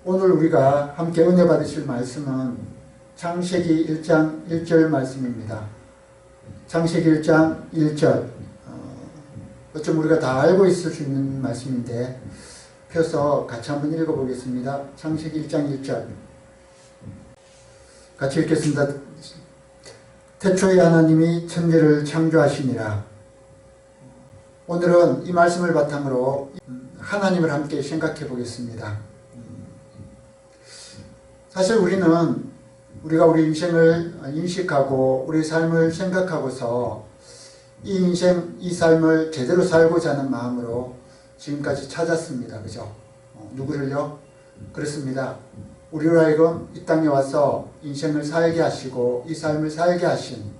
오늘 우리가 함께 은혜 받으실 말씀은 창세기 1장 1절 말씀입니다. 창세기 1장 1절. 어쩜 우리가 다 알고 있을 수 있는 말씀인데 펴서 같이 한번 읽어보겠습니다. 창세기 1장 1절. 같이 읽겠습니다. 태초에 하나님이 천지를 창조하시니라. 오늘은 이 말씀을 바탕으로 하나님을 함께 생각해 보겠습니다. 사실 우리가 우리 인생을 인식하고 우리 삶을 생각하고서 이 인생, 이 삶을 제대로 살고자 하는 마음으로 지금까지 찾았습니다. 그죠? 누구를요? 그렇습니다. 우리로 하여금 이 땅에 와서 인생을 살게 하시고 이 삶을 살게 하신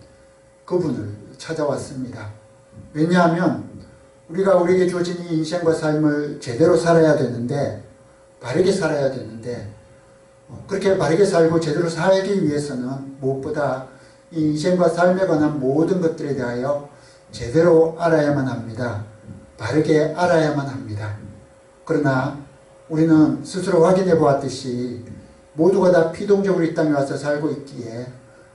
그분을 찾아왔습니다. 왜냐하면 우리가 우리에게 주어진 이 인생과 삶을 제대로 살아야 되는데, 바르게 살아야 되는데, 그렇게 바르게 살고 제대로 살기 위해서는 무엇보다 이 인생과 삶에 관한 모든 것들에 대하여 제대로 알아야만 합니다. 바르게 알아야만 합니다. 그러나 우리는 스스로 확인해 보았듯이 모두가 다 피동적으로 이 땅에 와서 살고 있기에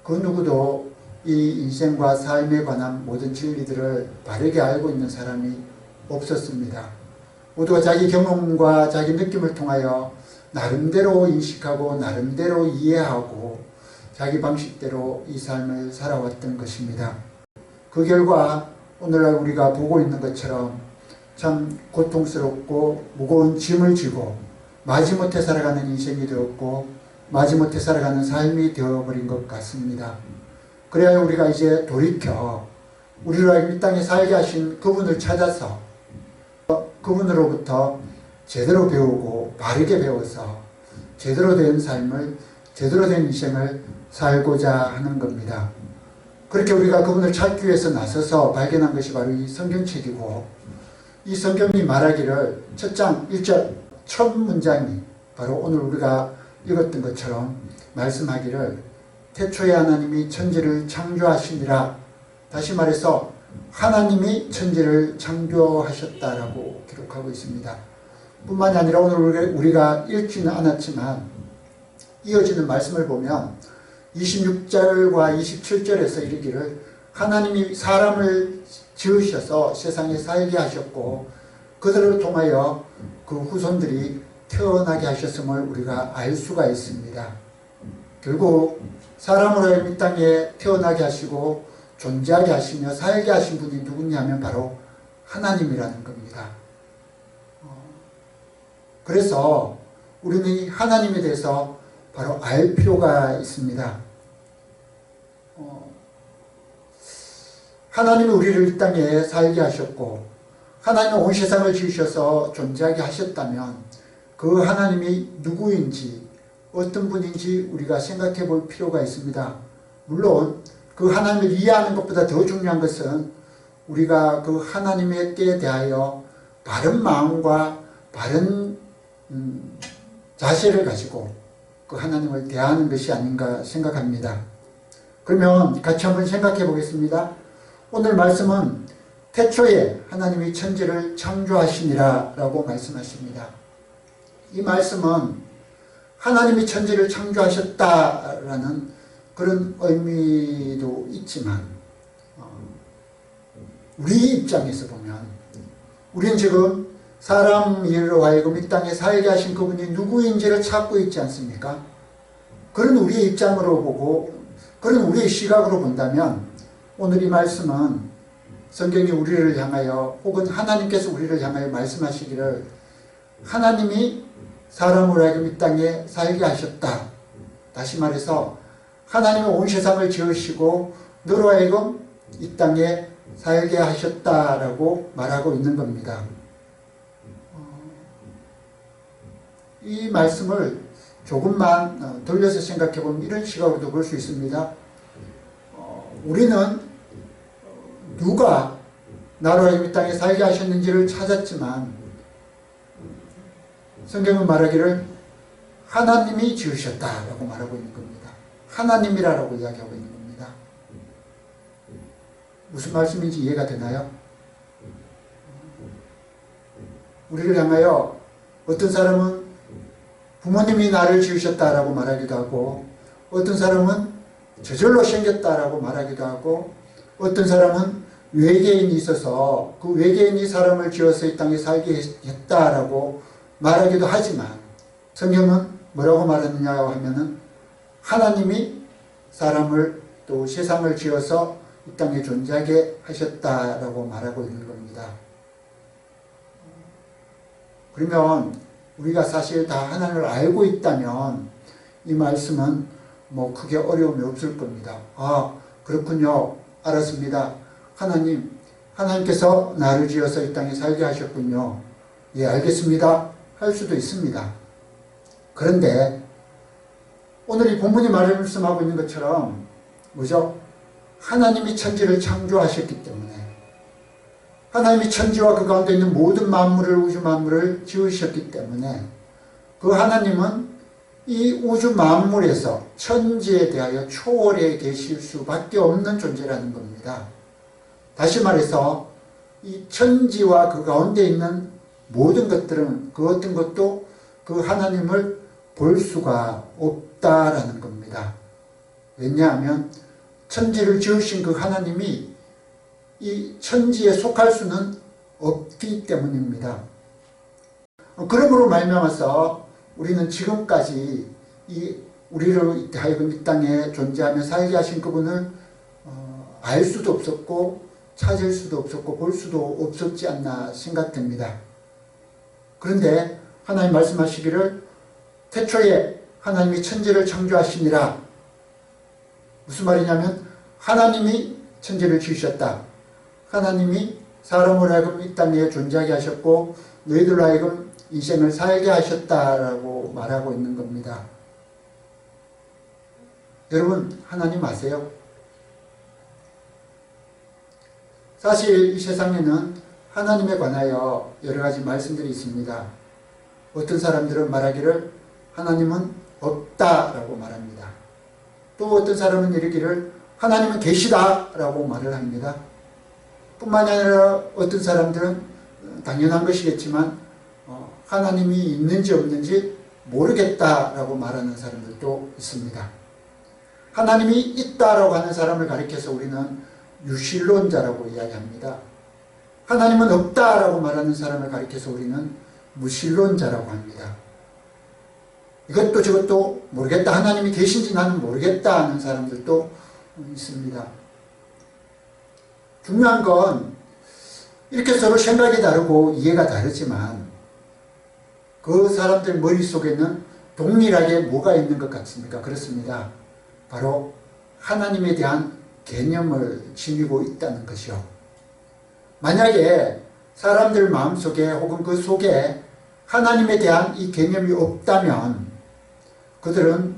그 누구도 이 인생과 삶에 관한 모든 진리들을 바르게 알고 있는 사람이 없었습니다. 모두가 자기 경험과 자기 느낌을 통하여 나름대로 인식하고 나름대로 이해하고 자기 방식대로 이 삶을 살아왔던 것입니다. 그 결과 오늘날 우리가 보고 있는 것처럼 참 고통스럽고 무거운 짐을 지고 마지못해 살아가는 인생이 되었고 마지못해 살아가는 삶이 되어버린 것 같습니다. 그래야 우리가 이제 돌이켜 우리를 이 땅에 살게 하신 그분을 찾아서 그분으로부터 제대로 배우고 바르게 배워서 제대로 된 삶을, 제대로 된 인생을 살고자 하는 겁니다. 그렇게 우리가 그분을 찾기 위해서 나서서 발견한 것이 바로 이 성경책이고, 이 성경이 말하기를 첫 장 1절 첫 문장이 바로 오늘 우리가 읽었던 것처럼 말씀하기를 태초에 하나님이 천지를 창조하시니라. 다시 말해서 하나님이 천지를 창조하셨다라고 기록하고 있습니다. 뿐만이 아니라 오늘 우리가 읽지는 않았지만 이어지는 말씀을 보면 26절과 27절에서 이르기를 하나님이 사람을 지으셔서 세상에 살게 하셨고 그들을 통하여 그 후손들이 태어나게 하셨음을 우리가 알 수가 있습니다. 결국 사람으로 하여금 이 땅에 태어나게 하시고 존재하게 하시며 살게 하신 분이 누구냐면 바로 하나님이라는 겁니다. 그래서 우리는 이 하나님에 대해서 바로 알 필요가 있습니다. 하나님이 우리를 이 땅에 살게 하셨고 하나님은 온 세상을 지으셔서 존재하게 하셨다면 그 하나님이 누구인지 어떤 분인지 우리가 생각해 볼 필요가 있습니다. 물론 그 하나님을 이해하는 것보다 더 중요한 것은 우리가 그 하나님에 대하여 바른 마음과 바른 자세를 가지고 그 하나님을 대하는 것이 아닌가 생각합니다. 그러면 같이 한번 생각해 보겠습니다. 오늘 말씀은 태초에 하나님이 천지를 창조하시니라 라고 말씀하십니다. 이 말씀은 하나님이 천지를 창조하셨다라는 그런 의미도 있지만 우리 입장에서 보면 우리는 지금 사람 일로 하여금 이 땅에 살게 하신 그분이 누구인지를 찾고 있지 않습니까? 그런 우리의 입장으로 보고 그런 우리의 시각으로 본다면 오늘 이 말씀은 성경이 우리를 향하여 혹은 하나님께서 우리를 향하여 말씀하시기를 하나님이 사람으로 하여금 이 땅에 살게 하셨다. 다시 말해서 하나님은 온 세상을 지으시고 너로 하여금 이 땅에 살게 하셨다라고 말하고 있는 겁니다. 이 말씀을 조금만 돌려서 생각해 보면 이런 시각으로도 볼 수 있습니다. 우리는 누가 나로 하여금 이 땅에 살게 하셨는지를 찾았지만 성경은 말하기를 하나님이 지으셨다라고 말하고 있는 겁니다. 하나님이라고 이야기하고 있는 겁니다. 무슨 말씀인지 이해가 되나요? 우리를 향하여 어떤 사람은 부모님이 나를 지으셨다라고 말하기도 하고, 어떤 사람은 저절로 생겼다라고 말하기도 하고, 어떤 사람은 외계인이 있어서 그 외계인이 사람을 지어서 이 땅에 살게 했다라고 말하기도 하지만, 성경은 뭐라고 말하느냐 하면은 하나님이 사람을 또 세상을 지어서 이 땅에 존재하게 하셨다라고 말하고 있는 겁니다. 그러면 우리가 사실 다 하나님을 알고 있다면 이 말씀은 뭐 크게 어려움이 없을 겁니다. 아, 그렇군요. 알았습니다. 하나님께서 나를 지어서 이 땅에 살게 하셨군요. 예, 알겠습니다. 할 수도 있습니다. 그런데 오늘 이 본문이 말씀하고 있는 것처럼 뭐죠? 하나님이 천지를 창조하셨기 때문에, 하나님이 천지와 그 가운데 있는 모든 만물을, 우주 만물을 지으셨기 때문에 그 하나님은 이 우주 만물에서 천지에 대하여 초월해 계실 수밖에 없는 존재라는 겁니다. 다시 말해서 이 천지와 그 가운데 있는 모든 것들은 그 어떤 것도 그 하나님을 볼 수가 없다라는 겁니다. 왜냐하면 천지를 지으신 그 하나님이 이 천지에 속할 수는 없기 때문입니다. 그러므로 말미암아서 우리는 지금까지 우리를 하여금 이 땅에 존재하며 살게 하신 그분을 알 수도 없었고 찾을 수도 없었고 볼 수도 없었지 않나 생각됩니다. 그런데 하나님 말씀하시기를 태초에 하나님이 천지를 창조하시니라. 무슨 말이냐면 하나님이 천지를 지으셨다. 하나님이 사람을 하여금 이 땅에 존재하게 하셨고 너희들로 하여금 인생을 살게 하셨다라고 말하고 있는 겁니다. 여러분, 하나님 아세요? 사실 이 세상에는 하나님에 관하여 여러 가지 말씀들이 있습니다. 어떤 사람들은 말하기를 하나님은 없다라고 말합니다. 또 어떤 사람은 이르기를 하나님은 계시다라고 말을 합니다. 뿐만 아니라 어떤 사람들은 당연한 것이겠지만 하나님이 있는지 없는지 모르겠다라고 말하는 사람들도 있습니다. 하나님이 있다라고 하는 사람을 가리켜서 우리는 유실론자라고 이야기합니다. 하나님은 없다라고 말하는 사람을 가리켜서 우리는 무신론자라고 합니다. 이것도 저것도 모르겠다, 하나님이 계신지 나는 모르겠다 하는 사람들도 있습니다. 중요한 건 이렇게 서로 생각이 다르고 이해가 다르지만 그 사람들 머릿속에는 동일하게 뭐가 있는 것 같습니까? 그렇습니다. 바로 하나님에 대한 개념을 지니고 있다는 것이요. 만약에 사람들 마음속에 혹은 그 속에 하나님에 대한 이 개념이 없다면 그들은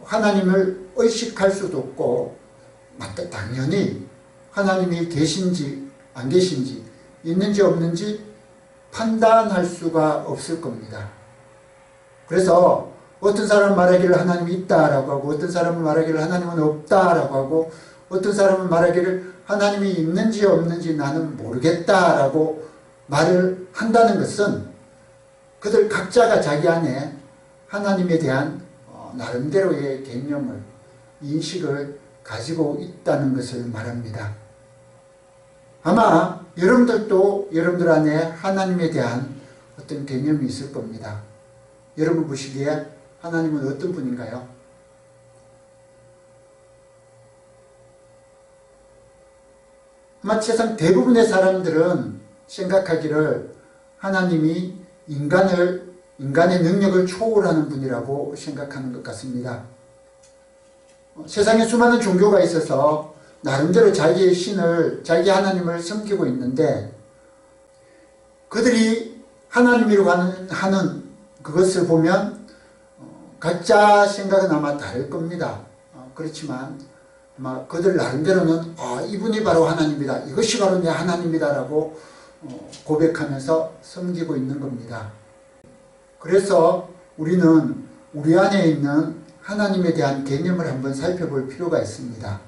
하나님을 의식할 수도 없고 당연히 하나님이 계신지 안 계신지 있는지 없는지 판단할 수가 없을 겁니다. 그래서 어떤 사람은 말하기를 하나님이 있다라고 하고 어떤 사람은 말하기를 하나님은 없다라고 하고 어떤 사람은 말하기를 하나님이 있는지 없는지 나는 모르겠다라고 말을 한다는 것은 그들 각자가 자기 안에 하나님에 대한 나름대로의 개념을, 인식을 가지고 있다는 것을 말합니다. 아마 여러분들도 여러분들 안에 하나님에 대한 어떤 개념이 있을 겁니다. 여러분 보시기에 하나님은 어떤 분인가요? 아마 세상 대부분의 사람들은 생각하기를 하나님이 인간의 능력을 초월하는 분이라고 생각하는 것 같습니다. 세상에 수많은 종교가 있어서 나름대로 자기의 신을, 자기 하나님을 섬기고 있는데 그들이 하나님이라고 하는 그것을 보면 각자 생각은 아마 다를 겁니다. 그렇지만 아마 그들 나름대로는 이분이 바로 하나님이다. 이것이 바로 내 하나님이다라고 고백하면서 섬기고 있는 겁니다. 그래서 우리는 우리 안에 있는 하나님에 대한 개념을 한번 살펴볼 필요가 있습니다.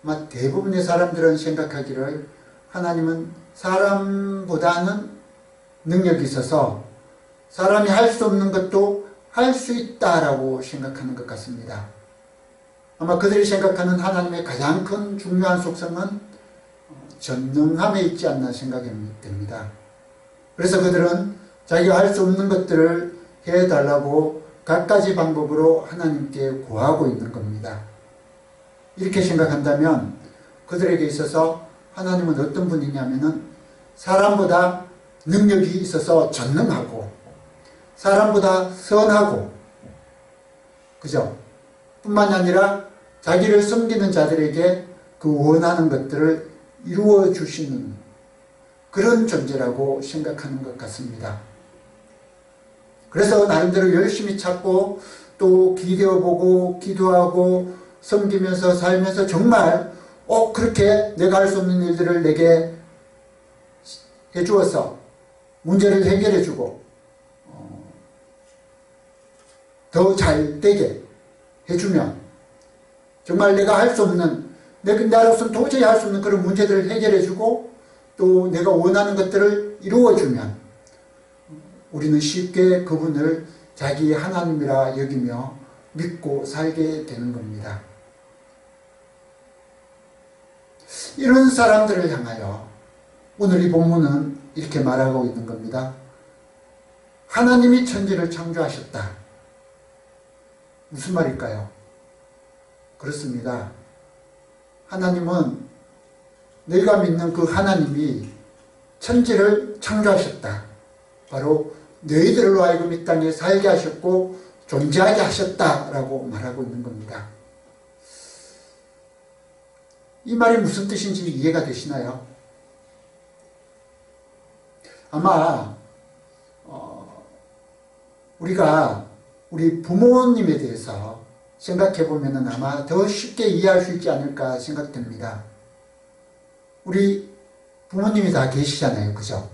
아마 대부분의 사람들은 생각하기를 하나님은 사람보다는 능력이 있어서 사람이 할 수 없는 것도 할 수 있다라고 생각하는 것 같습니다. 아마 그들이 생각하는 하나님의 가장 큰 중요한 속성은 전능함에 있지 않나 생각이 됩니다. 그래서 그들은 자기가 할 수 없는 것들을 해달라고 갖가지 방법으로 하나님께 구하고 있는 겁니다. 이렇게 생각한다면 그들에게 있어서 하나님은 어떤 분이냐면은 사람보다 능력이 있어서 전능하고 사람보다 선하고, 그죠? 뿐만이 아니라 자기를 섬기는 자들에게 그 원하는 것들을 이루어 주시는 그런 존재라고 생각하는 것 같습니다. 그래서 나름대로 열심히 찾고 또 기대어보고 기도하고 섬기면서 살면서 정말 그렇게 내가 할 수 없는 일들을 내게 해주어서 문제를 해결해주고 더 잘 되게 해주면, 정말 내가 할 수 없는, 나로서는 도저히 할 수 없는 그런 문제들을 해결해주고 또 내가 원하는 것들을 이루어주면 우리는 쉽게 그분을 자기 하나님이라 여기며 믿고 살게 되는 겁니다. 이런 사람들을 향하여 오늘 이 본문은 이렇게 말하고 있는 겁니다. 하나님이 천지를 창조하셨다. 무슨 말일까요? 그렇습니다. 하나님은, 너희가 믿는 그 하나님이 천지를 창조하셨다. 바로 너희들로 하여금 이 땅에 살게 하셨고 존재하게 하셨다라고 말하고 있는 겁니다. 이 말이 무슨 뜻인지 이해가 되시나요? 아마 우리가 우리 부모님에 대해서 생각해 보면 아마 더 쉽게 이해할 수 있지 않을까 생각됩니다. 우리 부모님이 다 계시잖아요. 그죠?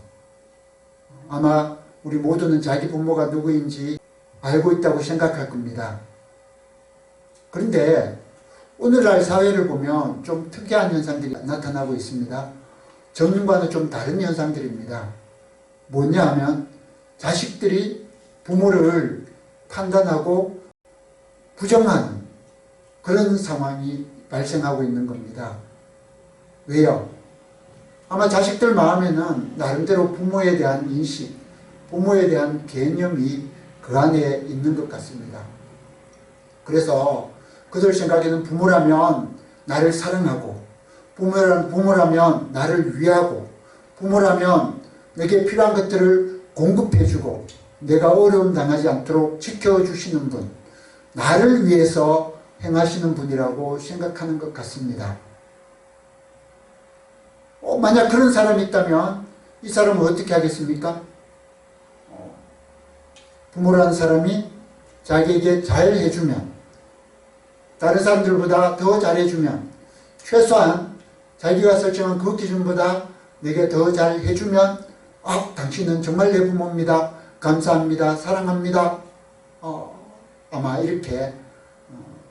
아마 우리 모두는 자기 부모가 누구인지 알고 있다고 생각할 겁니다. 그런데 오늘날 사회를 보면 좀 특이한 현상들이 나타나고 있습니다. 전과는 좀 다른 현상들입니다. 뭐냐 하면 자식들이 부모를 판단하고 부정하는 그런 상황이 발생하고 있는 겁니다. 왜요? 아마 자식들 마음에는 나름대로 부모에 대한 인식, 부모에 대한 개념이 그 안에 있는 것 같습니다. 그래서 그들 생각에는 부모라면 나를 사랑하고, 부모라면 나를 위하고, 부모라면 내게 필요한 것들을 공급해주고 내가 어려움 당하지 않도록 지켜주시는 분, 나를 위해서 행하시는 분이라고 생각하는 것 같습니다. 만약 그런 사람이 있다면 이 사람은 어떻게 하겠습니까? 부모라는 사람이 자기에게 잘 해주면, 다른 사람들보다 더 잘해주면, 최소한 자기가 설정한 그 기준보다 내게 더 잘 해주면 당신은 정말 내 부모입니다. 감사합니다. 사랑합니다. 아마 이렇게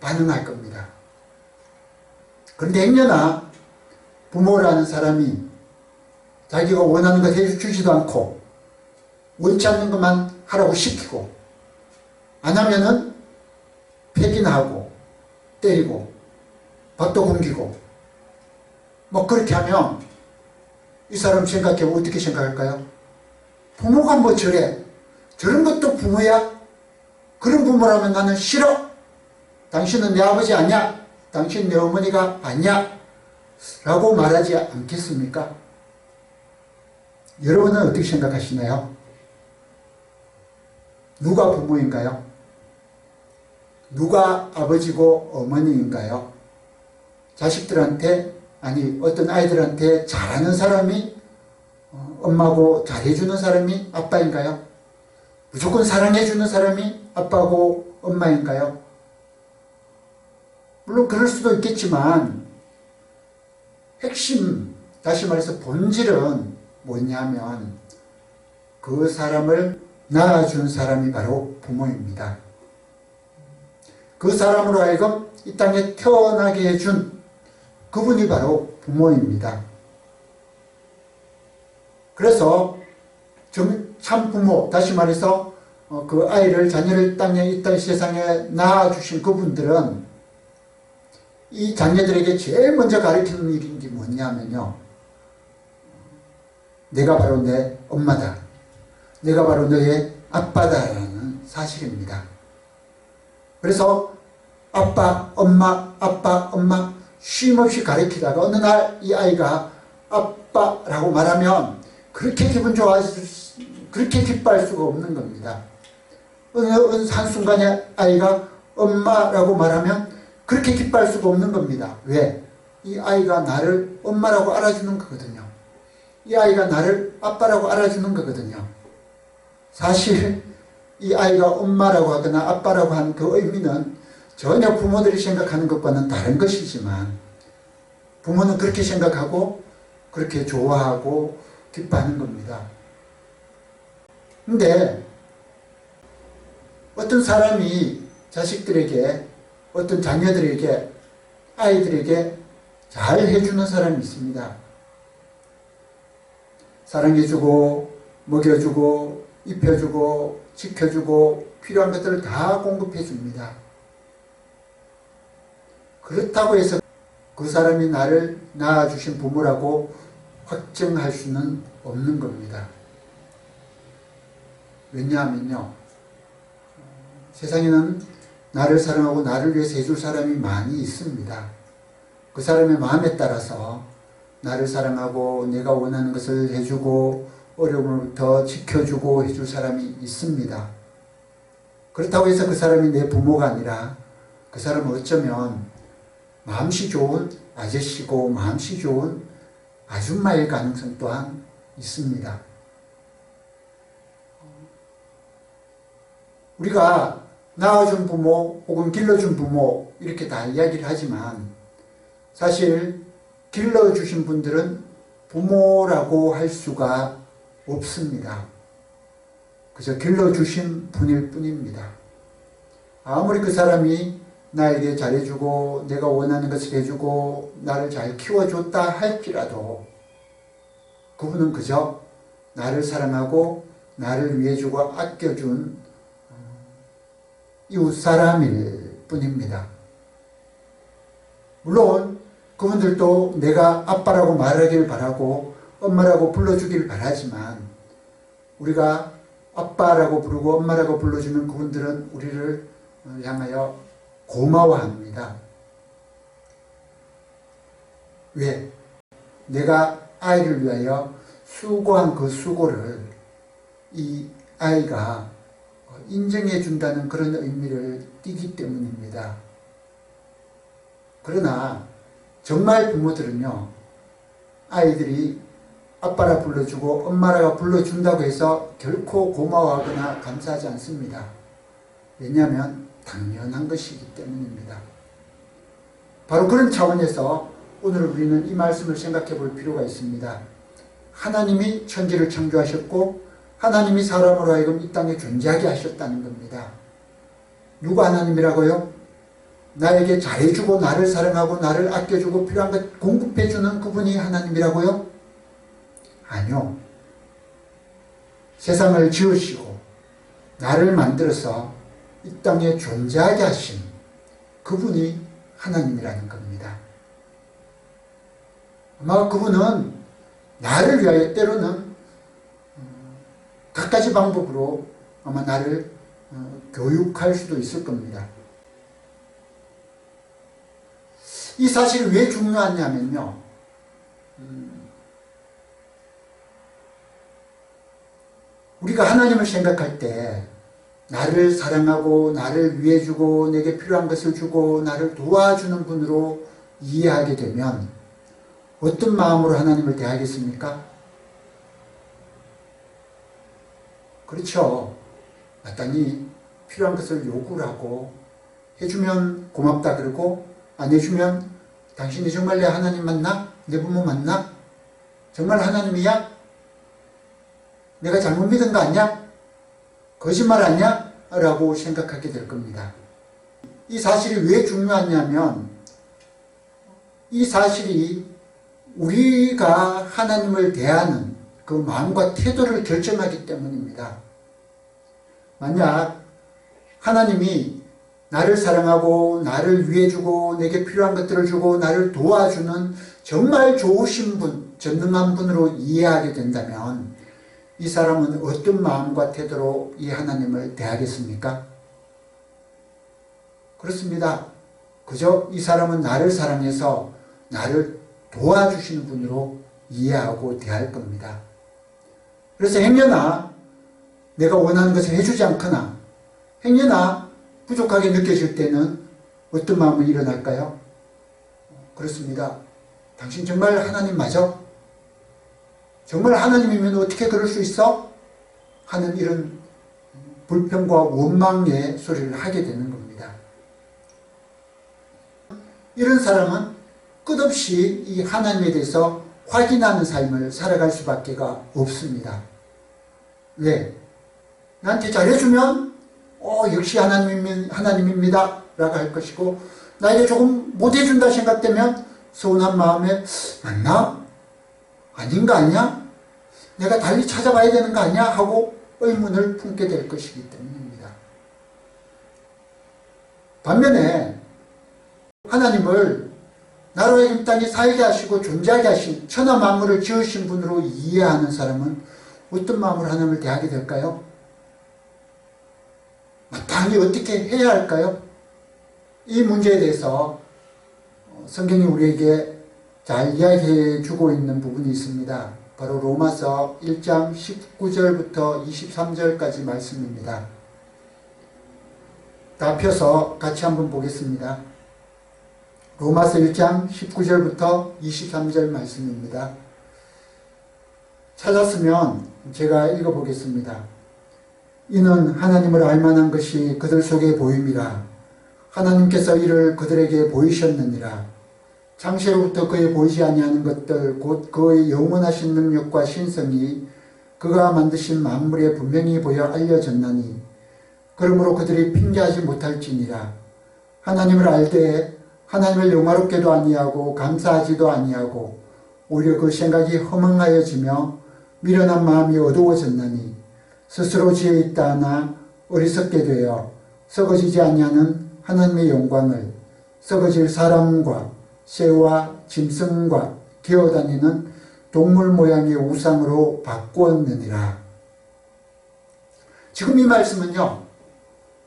반응할 겁니다. 그런데 행여나 부모라는 사람이 자기가 원하는 것 해주지도 않고 원치 않는 것만 하라고 시키고, 안 하면은 폐기나 하고 때리고 밥도 굶기고 그렇게 하면 이 사람 생각해보면 어떻게 생각할까요? 부모가 뭐 저런 것도 부모야? 그런 부모라면 나는 싫어. 당신은 내 아버지 아니야? 당신 내 어머니가 아니야? 라고 말하지 않겠습니까? 여러분은 어떻게 생각하시나요? 누가 부모인가요? 누가 아버지고 어머니인가요? 자식들한테, 아니 어떤 아이들한테 잘하는 사람이 엄마고 잘해주는 사람이 아빠인가요? 무조건 사랑해주는 사람이 아빠고 엄마인가요? 물론 그럴 수도 있겠지만 핵심, 다시 말해서 본질은 뭐냐면 그 사람을 낳아준 사람이 바로 부모입니다. 그 사람으로 하여금 이 땅에 태어나게 해준 그분이 바로 부모입니다. 그래서 참 부모, 다시 말해서 그 아이를 자녀를 땅에 이 땅 세상에 낳아주신 그분들은 이 자녀들에게 제일 먼저 가르치는 일인 게 뭐냐면요, 내가 바로 내 엄마다, 내가 바로 너의 아빠다라는 사실입니다. 그래서 아빠, 엄마, 아빠, 엄마 쉼없이 가르치다가 어느 날 이 아이가 아빠라고 말하면 그렇게 기분 그렇게 기뻐할 수가 없는 겁니다. 어느 한순간에 아이가 엄마라고 말하면 그렇게 기뻐할 수가 없는 겁니다. 왜? 이 아이가 나를 엄마라고 알아주는 거거든요. 이 아이가 나를 아빠라고 알아주는 거거든요. 사실 이 아이가 엄마라고 하거나 아빠라고 하는 그 의미는 전혀 부모들이 생각하는 것과는 다른 것이지만 부모는 그렇게 생각하고 그렇게 좋아하고 기뻐하는 겁니다. 근데 어떤 사람이 자식들에게, 어떤 자녀들에게, 아이들에게 잘 해주는 사람이 있습니다. 사랑해주고 먹여주고 입혀주고 지켜주고 필요한 것들을 다 공급해줍니다. 그렇다고 해서 그 사람이 나를 낳아주신 부모라고 확정할 수는 없는 겁니다. 왜냐하면요, 세상에는 나를 사랑하고 나를 위해서 해줄 사람이 많이 있습니다. 그 사람의 마음에 따라서 나를 사랑하고 내가 원하는 것을 해주고 어려움으로부터 지켜주고 해줄 사람이 있습니다. 그렇다고 해서 그 사람이 내 부모가 아니라 그 사람은 어쩌면 마음씨 좋은 아저씨고 마음씨 좋은 아줌마일 가능성 또한 있습니다. 우리가 낳아준 부모 혹은 길러준 부모 이렇게 다 이야기를 하지만 사실 길러주신 분들은 부모라고 할 수가 없습니다. 그저 길러주신 분일 뿐입니다. 아무리 그 사람이 나에게 잘해주고 내가 원하는 것을 해주고 나를 잘 키워줬다 할지라도 그분은 그저 나를 사랑하고 나를 위해주고 아껴준 이웃사람일 뿐입니다. 물론 그분들도 내가 아빠라고 말하길 바라고 엄마라고 불러주길 바라지만 우리가 아빠라고 부르고 엄마라고 불러주는 그분들은 우리를 향하여 고마워합니다. 왜? 내가 아이를 위하여 수고한 그 수고를 이 아이가 인정해 준다는 그런 의미를 띠기 때문입니다. 그러나 정말 부모들은요, 아이들이 아빠라 불러주고 엄마라 불러준다고 해서 결코 고마워하거나 감사하지 않습니다. 왜냐하면 당연한 것이기 때문입니다. 바로 그런 차원에서 오늘 우리는 이 말씀을 생각해 볼 필요가 있습니다. 하나님이 천지를 창조하셨고 하나님이 사람으로 하여금 이 땅에 존재하게 하셨다는 겁니다. 누가 하나님이라고요? 나에게 잘해주고 나를 사랑하고 나를 아껴주고 필요한 것 공급해주는 그분이 하나님이라고요? 아니요. 세상을 지으시고 나를 만들어서 이 땅에 존재하게 하신 그분이 하나님이라는 겁니다. 아마 그분은 나를 위하여 때로는 갖가지 방법으로 아마 나를 교육할 수도 있을 겁니다. 이 사실이 왜 중요하냐면요, 우리가 하나님을 생각할 때 나를 사랑하고 나를 위해주고 내게 필요한 것을 주고 나를 도와주는 분으로 이해하게 되면 어떤 마음으로 하나님을 대하겠습니까? 그렇죠. 마땅히 필요한 것을 요구를 하고 해주면 고맙다 그러고 안 해주면 당신이 정말 내 하나님 맞나? 내 부모 맞나? 정말 하나님이야? 내가 잘못 믿은 거 아니야? 거짓말 아니야? 라고 생각하게 될 겁니다. 이 사실이 왜 중요하냐면 이 사실이 우리가 하나님을 대하는 그 마음과 태도를 결정하기 때문입니다. 만약 하나님이 나를 사랑하고 나를 위해주고 내게 필요한 것들을 주고 나를 도와주는 정말 좋으신 분, 전능한 분으로 이해하게 된다면 이 사람은 어떤 마음과 태도로 이 하나님을 대하겠습니까? 그렇습니다. 그저 이 사람은 나를 사랑해서 나를 도와주시는 분으로 이해하고 대할 겁니다. 그래서 행여나 내가 원하는 것을 해주지 않거나 행여나 부족하게 느껴질 때는 어떤 마음이 일어날까요? 그렇습니다. 당신 정말 하나님 맞아? 정말 하나님이면 어떻게 그럴 수 있어? 하는 이런 불평과 원망의 소리를 하게 되는 겁니다. 이런 사람은 끝없이 이 하나님에 대해서 확인하는 삶을 살아갈 수밖에 없습니다. 왜? 나한테 잘해주면 역시 하나님입니다 라고 할 것이고, 나에게 조금 못해준다 생각되면 서운한 마음에 맞나? 아닌 거 아니야? 내가 달리 찾아봐야 되는 거 아니야? 하고 의문을 품게 될 것이기 때문입니다. 반면에 하나님을 나로 하여금 땅에 살게 하시고 존재하게 하신 천하 만물을 지으신 분으로 이해하는 사람은 어떤 마음으로 하나님을 대하게 될까요? 마땅히 어떻게 해야 할까요? 이 문제에 대해서 성경이 우리에게 잘 이야기해 주고 있는 부분이 있습니다. 바로 로마서 1장 19절부터 23절까지 말씀입니다. 다 펴서 같이 한번 보겠습니다. 로마서 1장 19절부터 23절 말씀입니다. 찾았으면 제가 읽어보겠습니다. 이는 하나님을 알만한 것이 그들 속에 보임이라. 하나님께서 이를 그들에게 보이셨느니라. 창세로부터 그의 보이지 아니하는 것들 곧 그의 영원하신 능력과 신성이 그가 만드신 만물에 분명히 보여 알려졌나니 그러므로 그들이 핑계하지 못할지니라. 하나님을 알되 하나님을 영화롭게도 아니하고 감사하지도 아니하고 오히려 그 생각이 허망하여지며 미련한 마음이 어두워졌나니 스스로 지혜 있다 하나 어리석게 되어 썩어지지 아니하는 하나님의 영광을 썩어질 사람과 새와 짐승과 기어다니는 동물 모양의 우상으로 바꾸었느니라. 지금 이 말씀은요,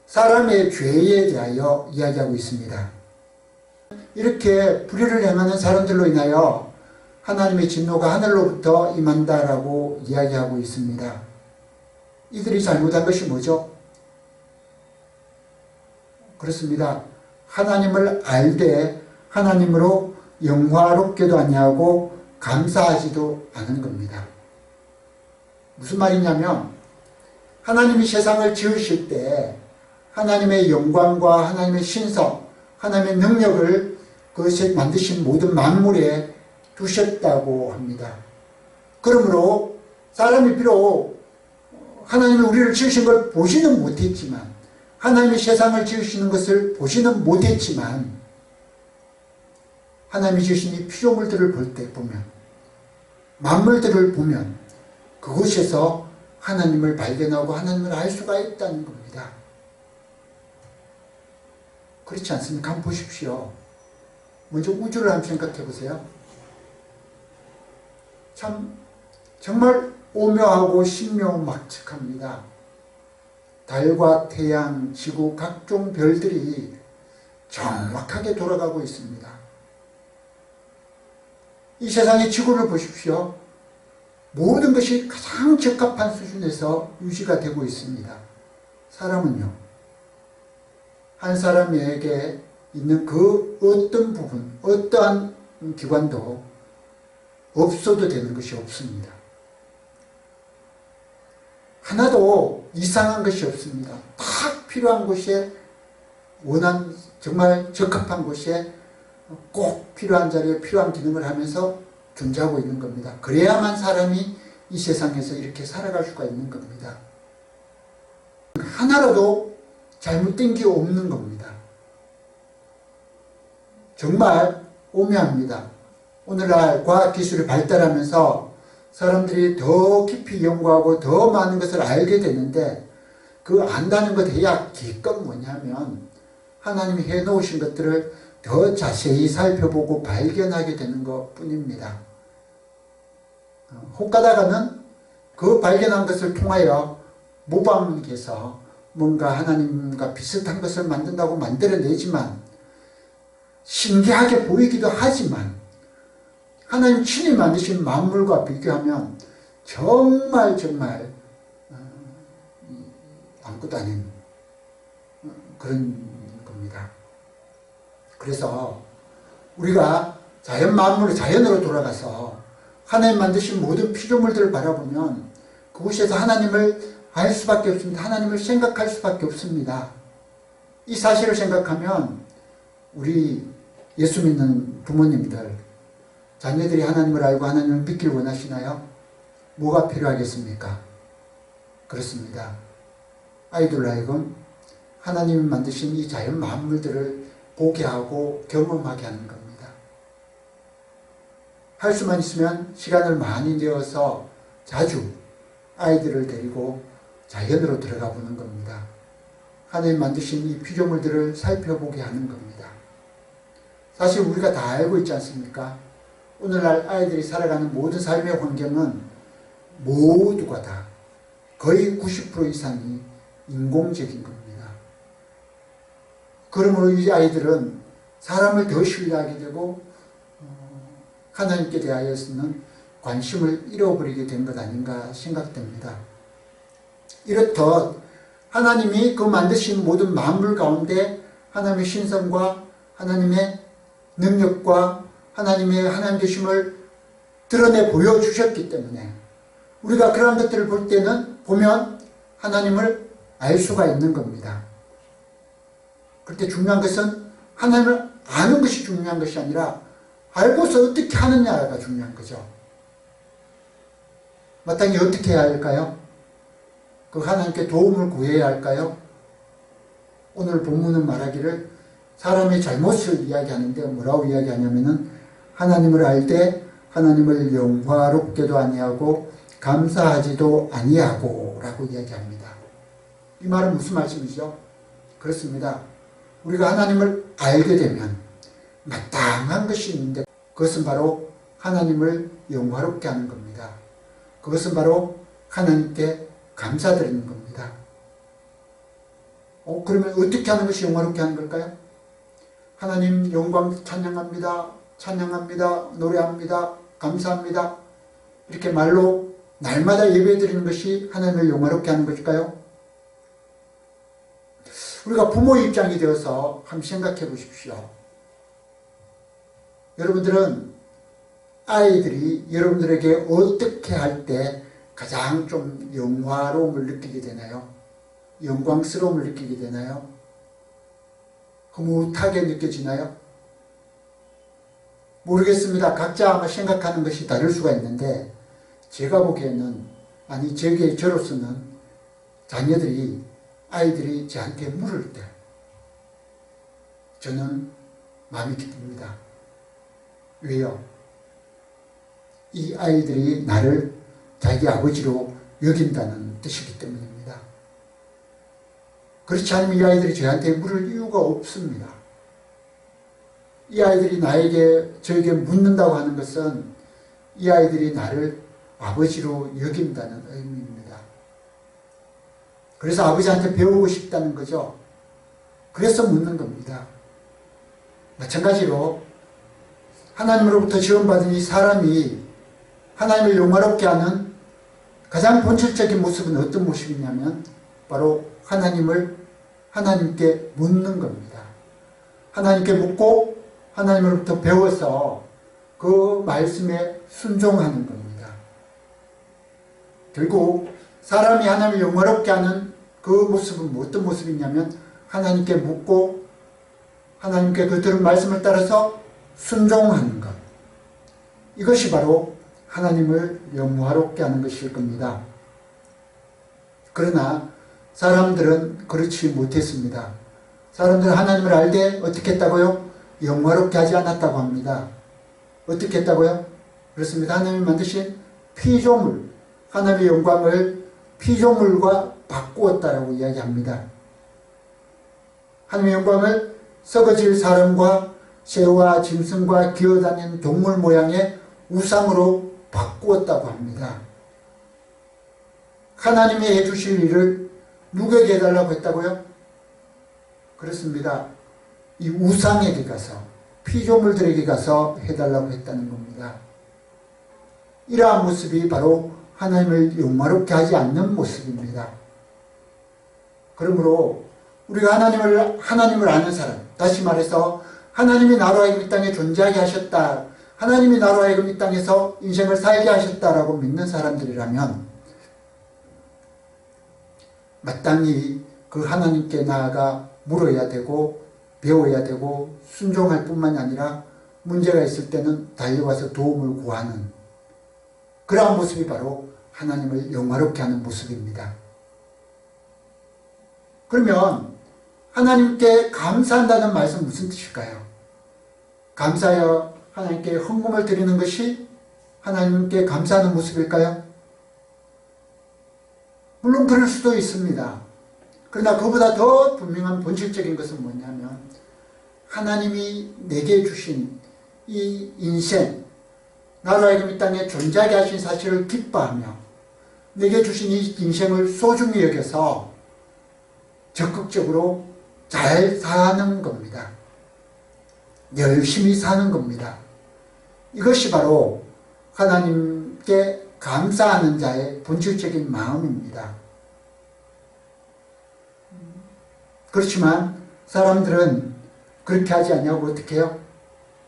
사람의 죄에 대하여 이야기하고 있습니다. 이렇게 불의를 행하는 사람들로 인하여 하나님의 진노가 하늘로부터 임한다라고 이야기하고 있습니다. 이들이 잘못한 것이 뭐죠? 그렇습니다. 하나님을 알되 하나님으로 영화롭게도 아니하고 감사하지도 않은 겁니다. 무슨 말이냐면 하나님이 세상을 지으실 때 하나님의 영광과 하나님의 신성, 하나님의 능력을 그것에 만드신 모든 만물에 두셨다고 합니다. 그러므로 사람이 비록 하나님이 우리를 지으신 걸 보지는 못했지만, 하나님이 세상을 지으시는 것을 보지는 못했지만, 하나님이 지으신 이 피조물들을 볼 때 보면, 만물들을 보면 그곳에서 하나님을 발견하고 하나님을 알 수가 있다는 겁니다. 그렇지 않습니까? 한번 보십시오. 먼저 우주를 한번 생각해 보세요. 참 정말 오묘하고 신묘막측합니다. 달과 태양, 지구, 각종 별들이 정확하게 돌아가고 있습니다. 이 세상의 지구를 보십시오. 모든 것이 가장 적합한 수준에서 유지가 되고 있습니다. 사람은요, 한 사람에게 있는 그 어떤 부분, 어떠한 기관도 없어도 되는 것이 없습니다. 하나도 이상한 것이 없습니다. 딱 필요한 곳에, 정말 적합한 곳에 꼭 필요한 자리에 필요한 기능을 하면서 존재하고 있는 겁니다. 그래야만 사람이 이 세상에서 이렇게 살아갈 수가 있는 겁니다. 하나라도 잘못된 게 없는 겁니다. 정말 오묘합니다. 오늘날 과학기술이 발달하면서 사람들이 더 깊이 연구하고 더 많은 것을 알게 되는데, 그 안다는 것 해야 기껏 뭐냐면 하나님이 해놓으신 것들을 더 자세히 살펴보고 발견하게 되는 것 뿐입니다. 혹 가다가는 그 발견한 것을 통하여 모방해서 뭔가 하나님과 비슷한 것을 만든다고 만들어내지만 신기하게 보이기도 하지만 하나님 친히 만드신 만물과 비교하면 정말 아무것도 아닌 그런 겁니다. 그래서 우리가 자연 만물을 자연으로 돌아가서 하나님 만드신 모든 피조물들을 바라보면 그곳에서 하나님을 알 수밖에 없습니다. 하나님을 생각할 수밖에 없습니다. 이 사실을 생각하면 우리 예수 믿는 부모님들, 자녀들이 하나님을 알고 하나님을 믿길 원하시나요? 뭐가 필요하겠습니까? 그렇습니다. 아이들 하여금 하나님이 만드신 이 자연 만물들을 보게 하고 경험하게 하는 겁니다. 할 수만 있으면 시간을 많이 내어서 자주 아이들을 데리고 자연으로 들어가 보는 겁니다. 하나님 만드신 이 피조물들을 살펴보게 하는 겁니다. 사실 우리가 다 알고 있지 않습니까? 오늘날 아이들이 살아가는 모든 삶의 환경은 모두가 다 거의 90% 이상이 인공적인 겁니다. 그러므로 이 아이들은 사람을 더 신뢰하게 되고 하나님께 대하여서는 관심을 잃어버리게 된 것 아닌가 생각됩니다. 이렇듯 하나님이 그 만드신 모든 만물 가운데 하나님의 신성과 하나님의 능력과 하나님의 하나님 되심을 드러내 보여주셨기 때문에 우리가 그런 것들을 볼 때는 보면 하나님을 알 수가 있는 겁니다. 그런데 중요한 것은 하나님을 아는 것이 중요한 것이 아니라 알고서 어떻게 하느냐가 중요한 거죠. 마땅히 어떻게 해야 할까요? 그 하나님께 도움을 구해야 할까요? 오늘 본문은 말하기를 사람의 잘못을 이야기하는데 뭐라고 이야기하냐면은 하나님을 알 때 하나님을 영화롭게도 아니하고 감사하지도 아니하고 라고 이야기합니다. 이 말은 무슨 말씀이죠? 그렇습니다. 우리가 하나님을 알게 되면 마땅한 것이 있는데 그것은 바로 하나님을 영화롭게 하는 겁니다. 그것은 바로 하나님께 감사드리는 겁니다. 그러면 어떻게 하는 것이 영화롭게 하는 걸까요? 하나님 영광 찬양합니다. 찬양합니다. 노래합니다. 감사합니다. 이렇게 말로 날마다 예배드리는 것이 하나님을 영화롭게 하는 것일까요? 우리가 부모의 입장이 되어서 한번 생각해 보십시오. 여러분들은 아이들이 여러분들에게 어떻게 할 때 가장 좀 영화로움을 느끼게 되나요? 영광스러움을 느끼게 되나요? 흐뭇하게 느껴지나요? 모르겠습니다. 각자 아마 생각하는 것이 다를 수가 있는데 제가 보기에는 저로서는 아이들이 저한테 물을 때 저는 마음이 기쁩니다. 왜요? 이 아이들이 나를 자기 아버지로 여긴다는 뜻이기 때문입니다. 그렇지 않으면 이 아이들이 저한테 물을 이유가 없습니다. 이 아이들이 저에게 묻는다고 하는 것은 이 아이들이 나를 아버지로 여긴다는 의미입니다. 그래서 아버지한테 배우고 싶다는 거죠. 그래서 묻는 겁니다. 마찬가지로 하나님으로부터 지원받은 이 사람이 하나님을 영화롭게 하는 가장 본질적인 모습은 어떤 모습이냐면 바로 하나님께 묻는 겁니다. 하나님께 묻고 하나님으로부터 배워서 그 말씀에 순종하는 겁니다. 결국 사람이 하나님을 영화롭게 하는 그 모습은 어떤 모습이냐면 하나님께 묻고 하나님께 그 들은 말씀을 따라서 순종하는 것. 이것이 바로 하나님을 영화롭게 하는 것일 겁니다. 그러나 사람들은 그렇지 못했습니다. 사람들은 하나님을 알되 어떻게 했다고요? 영화롭게 하지 않았다고 합니다. 어떻게 했다고요? 그렇습니다. 하나님이 만드신 피조물, 하나님의 영광을 피조물과 바꾸었다라고 이야기합니다. 하나님의 영광을 썩어질 사람과 새와 짐승과 기어다니는 동물 모양의 우상으로 바꾸었다고 합니다. 하나님이 해주실 일을 누구에게 해달라고 했다고요? 그렇습니다. 이 우상에게 가서, 피조물들에게 가서 해달라고 했다는 겁니다. 이러한 모습이 바로 하나님을 영화롭게 하지 않는 모습입니다. 그러므로 우리가 하나님을 아는 사람, 다시 말해서 하나님이 나로 하여금 이 땅에 존재하게 하셨다, 하나님이 나로 하여금 이 땅에서 인생을 살게 하셨다라고 믿는 사람들이라면 마땅히 그 하나님께 나아가 물어야 되고 배워야 되고 순종할 뿐만이 아니라 문제가 있을 때는 달려가서 도움을 구하는 그러한 모습이 바로 하나님을 영화롭게 하는 모습입니다. 그러면 하나님께 감사한다는 말씀은 무슨 뜻일까요? 감사하여 하나님께 헌금을 드리는 것이 하나님께 감사하는 모습일까요? 물론 그럴 수도 있습니다. 그러나 그보다 더 분명한 본질적인 것은 뭐냐면 하나님이 내게 주신 이 인생, 나로 하여금 이 땅에 존재하게 하신 사실을 기뻐하며 내게 주신 이 인생을 소중히 여겨서 적극적으로 잘 사는 겁니다. 열심히 사는 겁니다. 이것이 바로 하나님께 감사하는 자의 본질적인 마음입니다. 그렇지만 사람들은 그렇게 하지 않냐고 어떻게 해요?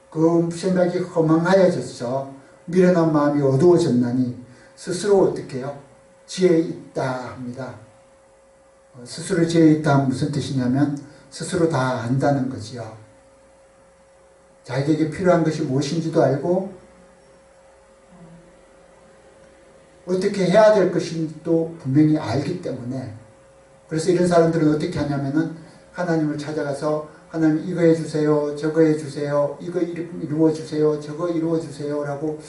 그 생각이 허망하여져서 미련한 마음이 어두워졌나니 스스로 어떻게 해요? 지혜 있다 합니다. 스스로 지혜 있다 하면 무슨 뜻이냐면 스스로 다 안다는 거지요. 자기에게 필요한 것이 무엇인지도 알고 어떻게 해야 될 것인지도 분명히 알기 때문에, 그래서 이런 사람들은 어떻게 하냐면은 하나님을 찾아가서 하나님 이거 해주세요, 저거 해주세요, 이거 이루어주세요, 저거 이루어주세요 라고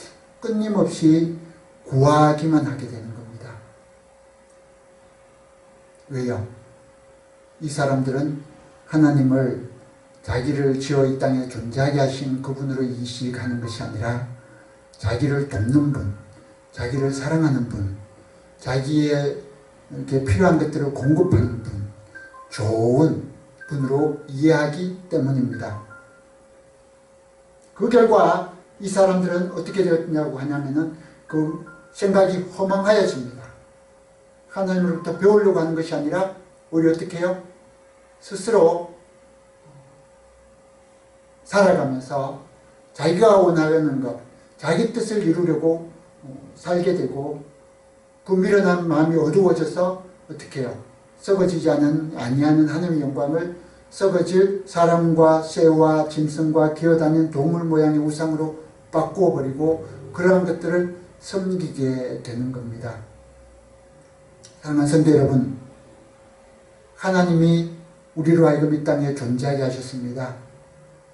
끊임없이 구하기만 하게 되는 겁니다. 왜요? 이 사람들은 하나님을 자기를 지어 이 땅에 존재하게 하신 그분으로 인식하는 것이 아니라 자기를 돕는 분, 자기를 사랑하는 분, 자기에게 필요한 것들을 공급하는 분, 좋은 분으로 이해하기 때문입니다. 그 결과 이 사람들은 어떻게 되었냐고 하냐면은 그 생각이 허망하여집니다. 하나님으로부터 배우려고 하는 것이 아니라 우리 어떻게 해요? 스스로 살아가면서 자기가 원하는 것, 자기 뜻을 이루려고 살게 되고 그 미련한 마음이 어두워져서 어떻게 해요? 썩어지지 아니하는 하나님의 영광을 썩어질 사람과 새와 짐승과 기어다니는 동물 모양의 우상으로 바꾸어버리고 그러한 것들을 섬기게 되는 겁니다. 사랑하는 성도 여러분, 하나님이 우리로 하여금 이 땅에 존재하게 하셨습니다.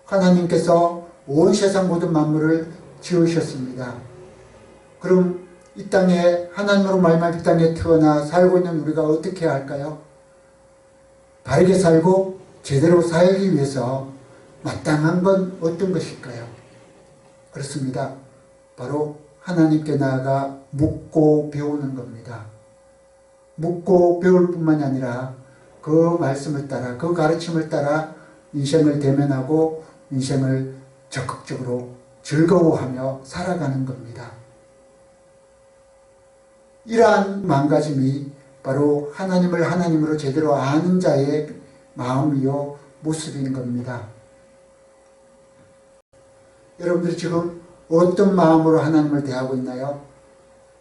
하나님께서 온 세상 모든 만물을 지으셨습니다. 그럼 이 땅에 하나님으로 말미암아 이 땅에 태어나 살고 있는 우리가 어떻게 해야 할까요? 바르게 살고 제대로 살기 위해서 마땅한 건 어떤 것일까요? 그렇습니다. 바로 하나님께 나아가 묻고 배우는 겁니다. 묻고 배울 뿐만이 아니라 그 말씀을 따라, 그 가르침을 따라 인생을 대면하고 인생을 적극적으로 즐거워하며 살아가는 겁니다. 이러한 마음가짐이 바로 하나님을 하나님으로 제대로 아는 자의 마음이요 모습인 겁니다. 여러분들이 지금 어떤 마음으로 하나님을 대하고 있나요?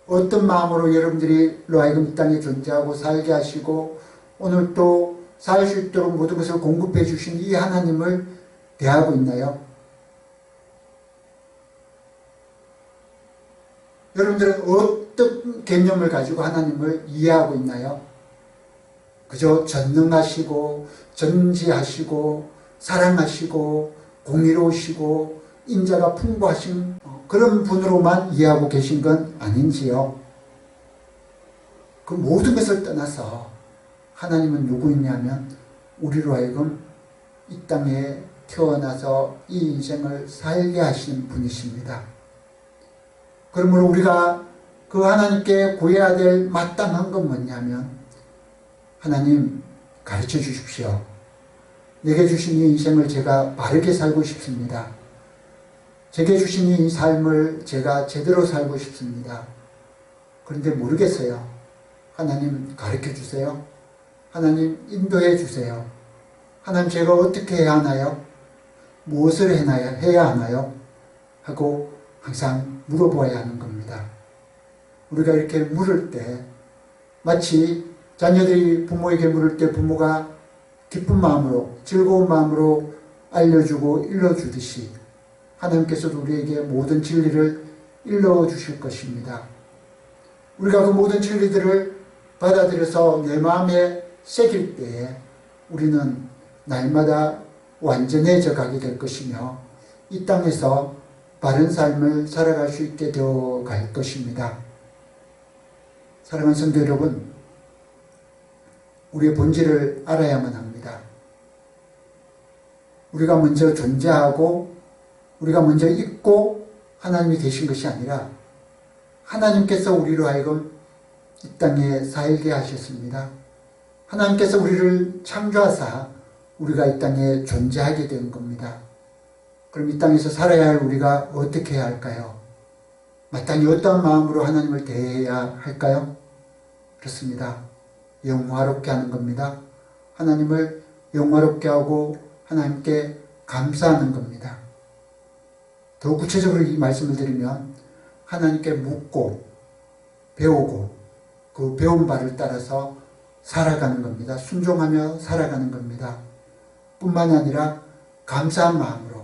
어떤 마음으로 여러분들이 하여금 이 땅에 존재하고 살게 하시고 오늘 또 살 수 있도록 모든 것을 공급해 주신 이 하나님을 대하고 있나요? 여러분들은 어떤 개념을 가지고 하나님을 이해하고 있나요? 그저 전능하시고 전지하시고 사랑하시고 공의로우시고 인자가 풍부하신 그런 분으로만 이해하고 계신 건 아닌지요? 그 모든 것을 떠나서 하나님은 누구이냐면 우리로 하여금 이 땅에 태어나서 이 인생을 살게 하시는 분이십니다. 그러므로 우리가 그 하나님께 구해야 될 마땅한 건 뭐냐면, 하나님 가르쳐 주십시오. 내게 주신 이 인생을 제가 바르게 살고 싶습니다. 제게 주신 이 삶을 제가 제대로 살고 싶습니다. 그런데 모르겠어요. 하나님 가르쳐 주세요. 하나님 인도해 주세요. 하나님 제가 어떻게 해야 하나요? 무엇을 해야 하나요? 하고 항상 물어보아야 하는 겁니다. 우리가 이렇게 물을 때 마치 자녀들이 부모에게 물을 때 부모가 기쁜 마음으로 즐거운 마음으로 알려주고 일러주듯이 하나님께서도 우리에게 모든 진리를 일러주실 것입니다. 우리가 그 모든 진리들을 받아들여서 내 마음에 새길 때에 우리는 날마다 완전해져 가게 될 것이며 이 땅에서 바른 삶을 살아갈 수 있게 되어 갈 것입니다. 사랑하는 성도 여러분, 우리의 본질을 알아야만 합니다. 우리가 먼저 존재하고 우리가 먼저 있고 하나님이 계신 것이 아니라 하나님께서 우리로 하여금 이 땅에 살게 하셨습니다. 하나님께서 우리를 창조하사 우리가 이 땅에 존재하게 된 겁니다. 그럼 이 땅에서 살아야 할 우리가 어떻게 해야 할까요? 마땅히 어떠한 마음으로 하나님을 대해야 할까요? 그렇습니다. 영화롭게 하는 겁니다. 하나님을 영화롭게 하고 하나님께 감사하는 겁니다. 더 구체적으로 이 말씀을 드리면 하나님께 묻고 배우고 그 배운 바를 따라서 살아가는 겁니다. 순종하며 살아가는 겁니다. 뿐만이 아니라 감사한 마음으로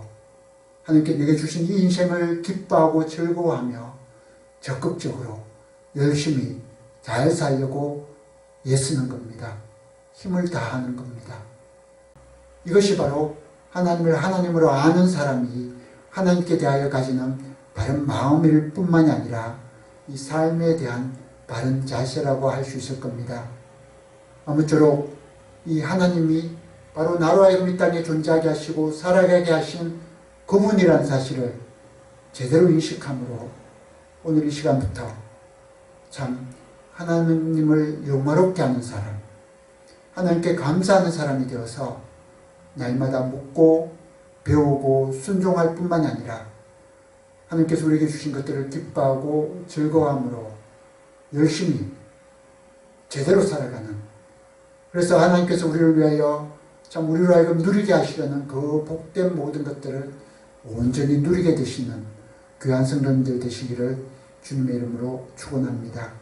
하나님께 내게 주신 이 인생을 기뻐하고 즐거워하며 적극적으로 열심히 잘 살려고 애쓰는 겁니다. 힘을 다하는 겁니다. 이것이 바로 하나님을 하나님으로 아는 사람이 하나님께 대하여 가지는 바른 마음일 뿐만이 아니라 이 삶에 대한 바른 자세라고 할 수 있을 겁니다. 아무쪼록 이 하나님이 바로 나로 하여금 이 땅에 존재하게 하시고 살아가게 하신 그분이라는 사실을 제대로 인식함으로 오늘 이 시간부터 참 하나님을 영화롭게 하는 사람, 하나님께 감사하는 사람이 되어서 날마다 묻고 배우고 순종할 뿐만이 아니라 하나님께서 우리에게 주신 것들을 기뻐하고 즐거워함으로 열심히 제대로 살아가는, 그래서 하나님께서 우리를 위하여 참 우리로 하여금 누리게 하시려는 그 복된 모든 것들을 온전히 누리게 되시는 귀한 성도님들 되시기를 주님의 이름으로 축원합니다.